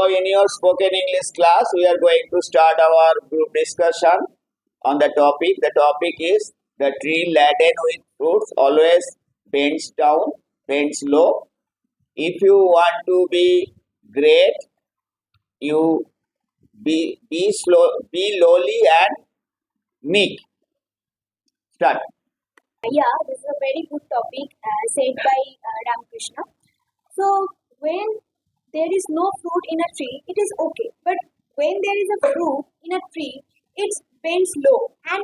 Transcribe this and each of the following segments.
in your spoken English class, we are going to start our group discussion on the topic. The topic is the tree laden with fruits always bends down, bends low. If you want to be great, you be slow, be lowly and meek. Start. Yeah, this is a very good topic said by Ramakrishna. So, when there is no fruit in a tree, it is okay. But when there is a fruit in a tree, it bends low. And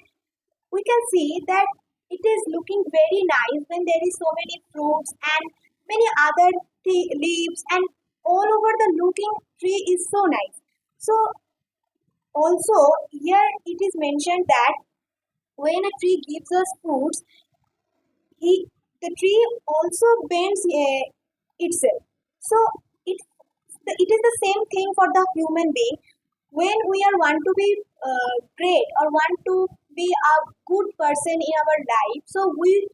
we can see that it is looking very nice when there is so many fruits and many other leaves, and all over the looking tree is so nice. So, also, here it is mentioned that when a tree gives us fruits, the tree also bends itself. So it it is the same thing for the human being. When we are want to be great or want to be a good person in our life, so we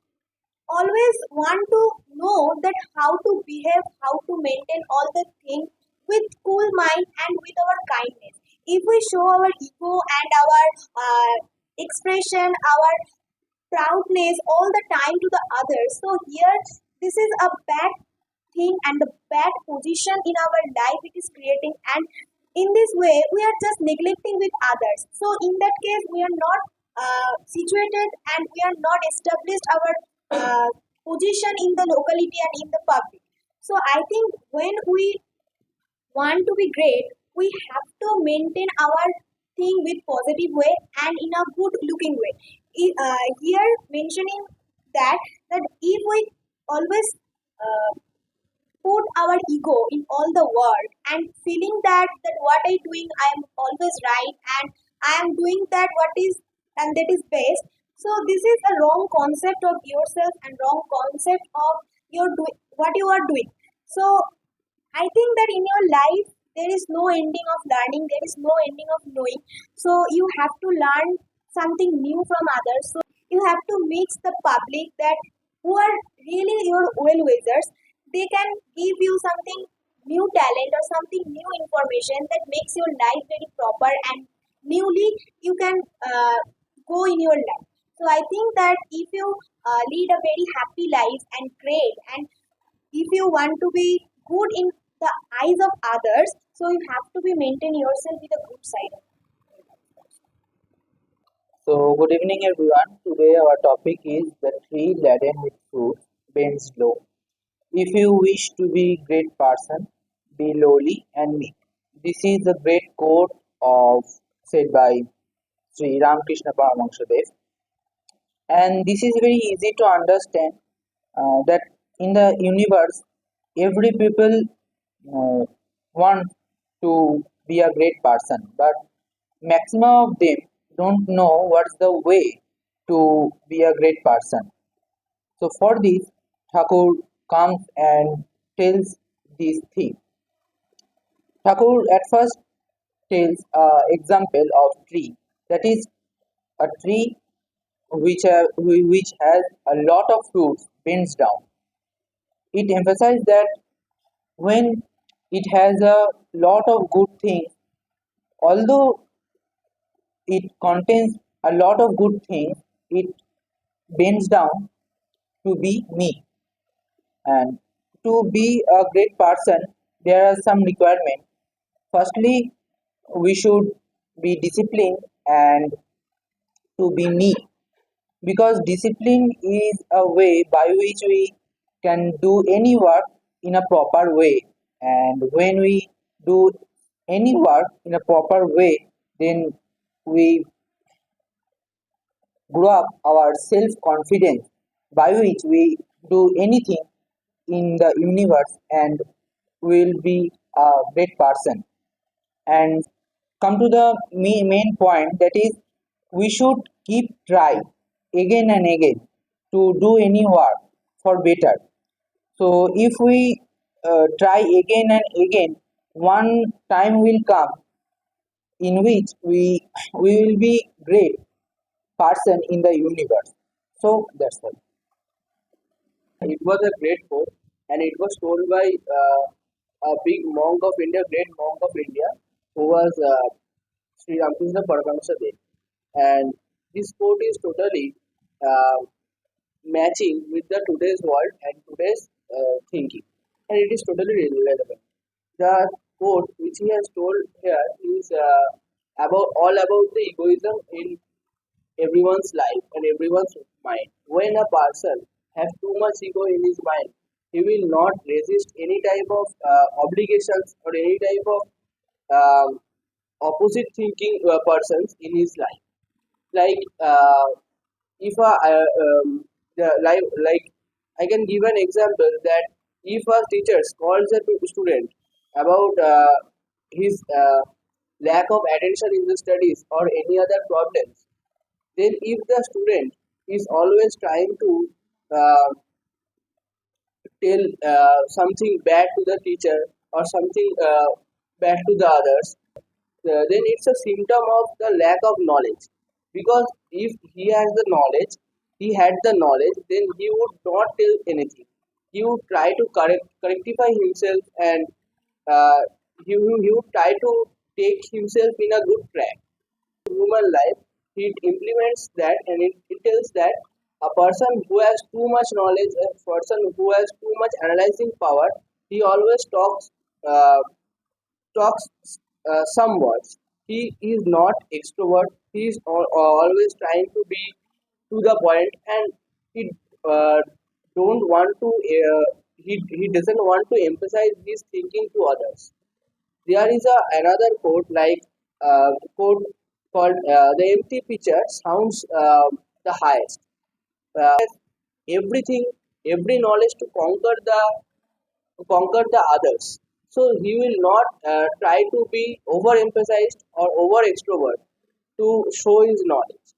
always want to know that how to behave, how to maintain all the things with cool mind and with our kindness. If we show our ego and our expression, our proudness all the time to the others. So here, this is a bad thing and the bad position in our life it is creating. And in this way, we are just neglecting with others. So in that case, we are not situated and we are not established our position in the locality and in the public. So I think when we want to be great, we have to maintain our thing with positive way and in a good looking way. Here mentioning that if we always put our ego in all the world and feeling that what I doing I am always right and I am doing that what is and that is best. So this is a wrong concept of yourself and wrong concept of what you are doing. So I think that in your life there is no ending of learning, there is no ending of knowing. So you have to learn something new from others. So you have to mix the public that who are really your well wishers. They can give you something new talent or something new information that makes your life very proper and newly you can go in your life. So I think that if you lead a very happy life and great, and if you want to be good in the eyes of others, so you have to be maintain yourself with a good side. So, good evening, everyone. Today, our topic is the tree laden with fruits bends low. If you wish to be great person, be lowly and meek. This is a great quote of said by Sri Ramakrishna Paramahansadev, and this is very easy to understand that in the universe, every people want to be a great person, but maximum of them don't know what's the way to be a great person. So for this, Thakur comes and tells this thing. Thakur at first tells example of tree, that is a tree which has a lot of fruits bends down. It emphasizes that when it has a lot of good things, although it contains a lot of good things, it bends down to be me. And to be a great person, there are some requirements. Firstly, we should be disciplined and to be me, because discipline is a way by which we can do any work in a proper way. And when we do any work in a proper way, then we grow up our self confidence by which we do anything in the universe and will be a great person. And come to the main point, that is we should keep try again and again to do any work for better. So if we try again and again, one time will come in which we will be great person in the universe. So that's all. It was a great quote, and it was told by a big monk of India, great monk of India, who was Sri Ramakrishna Paramahansa Dev. And this quote is totally uh, matching with the today's world and today's thinking, and it is totally relevant. The quote which he has told here is about the egoism in everyone's life and everyone's mind. When a person has too much ego in his mind, he will not resist any type of obligations or any type of um, opposite thinking persons in his life. Like if like I can give an example that if a teacher calls a student about his lack of attention in the studies or any other problems, then if the student is always trying to uh, tell something bad to the teacher or something bad to the others, then it's a symptom of the lack of knowledge. Because if he has the knowledge, he had the knowledge, then he would not tell anything. He would try to correctify himself, and uh, he would try to take himself in a good track. Human life, it implements that, and it tells that a person who has too much knowledge, a person who has too much analyzing power, he always talks some words. He is not extrovert. He is always trying to be to the point, and he uh, don't want to. He doesn't want to emphasize his thinking to others. There is another quote like quote called "The empty picture sounds the highest." Everything, every knowledge to conquer the others. So he will not try to be overemphasized or over extrovert to show his knowledge.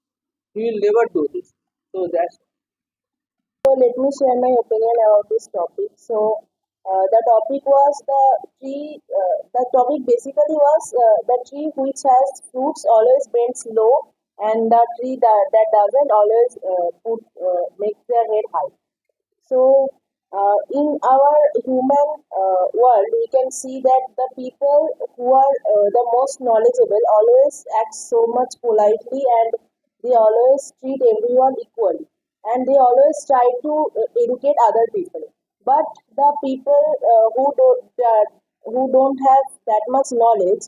He will never do this. So that's So let me share my opinion about this topic. The topic was the tree. The topic basically was the tree which has fruits always bends low, and the tree that doesn't always make their head high. In our human world, we can see that the people who are the most knowledgeable always act so much politely, and they always treat everyone equally, and they always try to educate other people. But the people who don't have that much knowledge,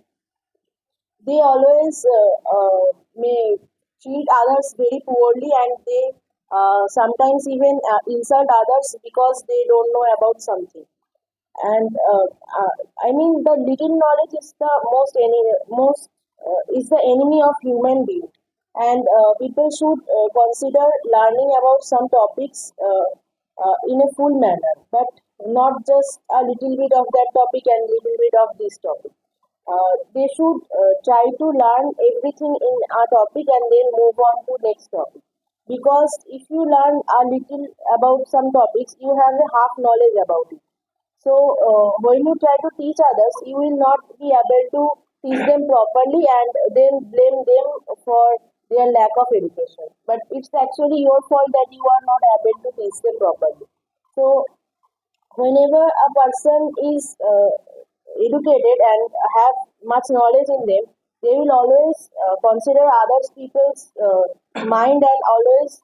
they always may treat others very poorly, and they sometimes even insult others because they don't know about something. And I mean, the little knowledge is the most is the enemy of human being, and people should consider learning about some topics in a full manner, but not just a little bit of that topic and little bit of this topic. They should try to learn everything in our topic and then move on to next topic. Because if you learn a little about some topics, you have a half knowledge about it. When you try to teach others, you will not be able to teach them properly and then blame them for their lack of education. But it's actually your fault that you are not able to teach them properly. So whenever a person is educated and have much knowledge in them, they will always consider others people's mind, and always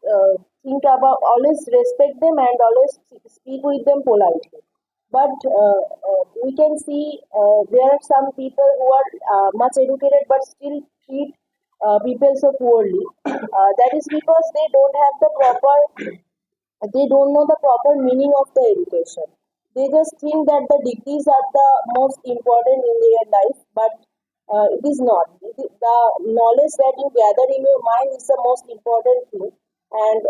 always respect them, and always speak with them politely. But we can see there are some people who are much educated but still treat people so poorly. That is because they don't know the proper meaning of the education. They just think that the degrees are the most important in their life, but it is not. The knowledge that you gather in your mind is the most important thing, and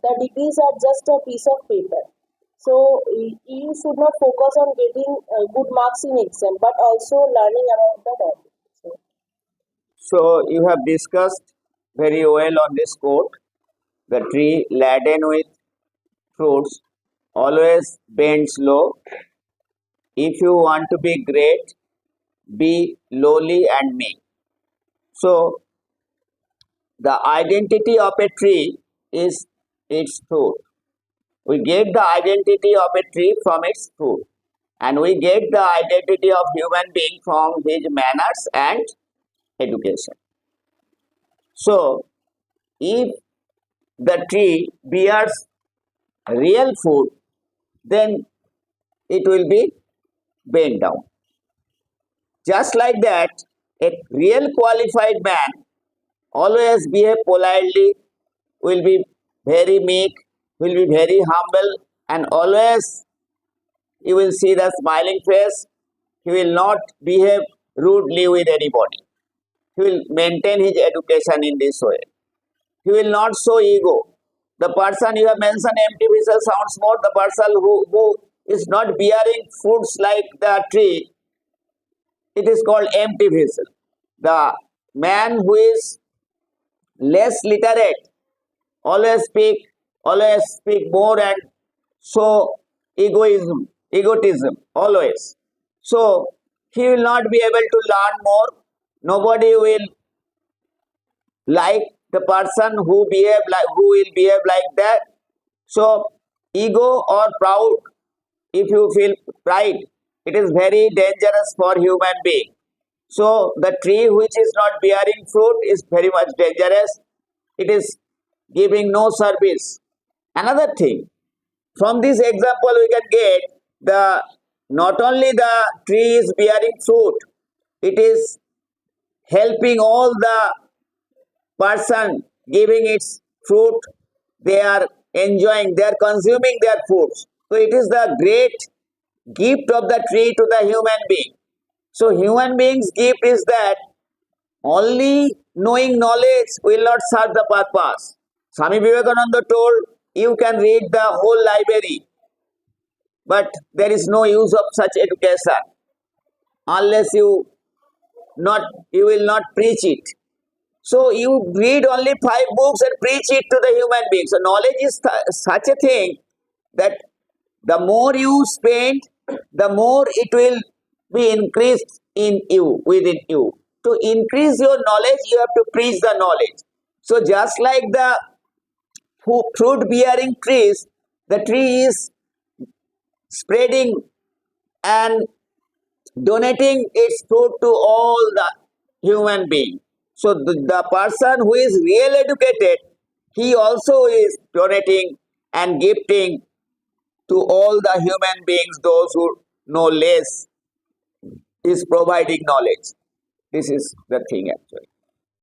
the degrees are just a piece of paper. So you should not focus on getting good marks in exam, but also learning about the topic. So, So you have discussed very well on this quote. The tree laden with fruits always bends low. If you want to be great, be lowly and meek. So the identity of a tree is its fruit. We get the identity of a tree from its fruit. And we get the identity of human being from his manners and education. So, if the tree bears real fruit, then it will be bent down. Just like that, a real qualified man always behave politely, will be very meek, will be very humble, and always you will see the smiling face. He will not behave rudely with anybody. He will maintain his education in this way. He will not show ego. The person you have mentioned, empty vessel sounds more. The person who is not bearing fruits like the tree, it is called empty vessel. The man who is less literate always speak more and show egotism, always. So he will not be able to learn more. Nobody will like the person who will behave like that. So ego or proud, if you feel pride, it is very dangerous for human being. So the tree which is not bearing fruit is very much dangerous. It is giving no service. Another thing, from this example we can get the not only the tree is bearing fruit, it is helping all the person giving its fruit. They are enjoying, they are consuming their foods. So it is the great gift of the tree to the human being. So human beings gift is that only knowing knowledge will not serve the purpose. Swami Vivekananda told, you can read the whole library, but there is no use of such education unless you will not preach it. So you read only 5 books and preach it to the human being. So knowledge is such a thing that the more you spend, the more it will be increased in you, within you. To increase your knowledge, you have to preach the knowledge. So just like the fruit bearing trees, the tree is spreading and donating its fruit to all the human being. So the person who is real educated, he also is donating and gifting to all the human beings. Those who know less is providing knowledge. This is the thing actually.